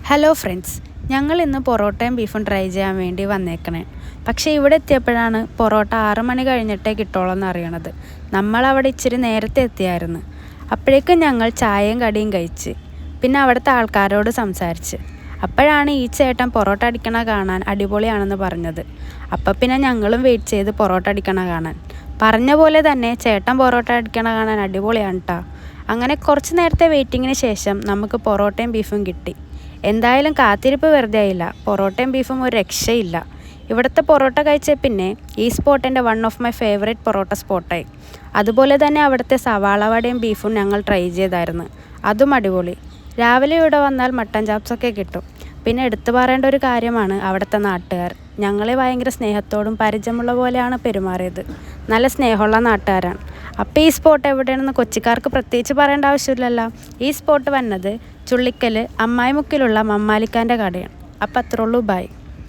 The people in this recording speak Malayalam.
ഹലോ ഫ്രണ്ട്സ്, ഞങ്ങൾ ഇന്ന് പൊറോട്ടയും ബീഫും ട്രൈ ചെയ്യാൻ വേണ്ടി വന്നേക്കണേ. പക്ഷേ ഇവിടെ എത്തിയപ്പോഴാണ് പൊറോട്ട 6 മണി കഴിഞ്ഞിട്ടേ കിട്ടുള്ളൂ എന്ന് അറിയണത്. നമ്മളവിടെ ഇച്ചിരി നേരത്തെ എത്തിയായിരുന്നു. അപ്പോഴേക്കും ഞങ്ങൾ ചായയും കടിയും കഴിച്ച് പിന്നെ അവിടുത്തെ ആൾക്കാരോട് സംസാരിച്ച്. അപ്പോഴാണ് ഈ ചേട്ടൻ പൊറോട്ട അടിക്കണ കാണാൻ അടിപൊളിയാണെന്ന് പറഞ്ഞത്. അപ്പം പിന്നെ ഞങ്ങളും വെയിറ്റ് ചെയ്ത് പൊറോട്ട അടിക്കണ കാണാൻ. പറഞ്ഞ പോലെ തന്നെ ചേട്ടൻ പൊറോട്ട അടിക്കണ കാണാൻ അടിപൊളിയാണ് കേട്ടോ. അങ്ങനെ കുറച്ച് നേരത്തെ വെയിറ്റിങ്ങിന് ശേഷം നമുക്ക് പൊറോട്ടയും ബീഫും കിട്ടി. എന്തായാലും കാത്തിരിപ്പ് വെറുതെ ആയില്ല. പൊറോട്ടയും ബീഫും ഒരു രക്ഷയില്ല. ഇവിടുത്തെ പൊറോട്ട കഴിച്ച പിന്നെ ഈ സ്പോട്ട് എൻ്റെ one of my favourite parotta സ്പോട്ടായി. അതുപോലെ തന്നെ അവിടുത്തെ സവാള വടയും ബീഫും ഞങ്ങൾ ട്രൈ ചെയ്തായിരുന്നു. അതും അടിപൊളി. രാവിലെ ഇവിടെ വന്നാൽ മട്ടൻ ചാപ്സൊക്കെ കിട്ടും. പിന്നെ എടുത്തു പറയേണ്ട ഒരു കാര്യമാണ് അവിടുത്തെ നാട്ടുകാർ. ഞങ്ങളെ ഭയങ്കര സ്നേഹത്തോടും പരിചയമുള്ള പോലെയാണ് പെരുമാറിയത്. നല്ല സ്നേഹമുള്ള നാട്ടുകാരാണ്. അപ്പോൾ ഈ സ്പോട്ട് എവിടെയാണെന്ന് കൊച്ചിക്കാർക്ക് പ്രത്യേകിച്ച് പറയേണ്ട ആവശ്യമില്ലല്ലോ. ഈ സ്പോട്ട് വന്നത് ചുള്ളിക്കൽ അമ്മായിമുക്കിലുള്ള മമ്മാലിക്കാൻ്റെ കടയാണ്. അപ്പോൾ അത്രേ ഉള്ളൂ. ബൈ.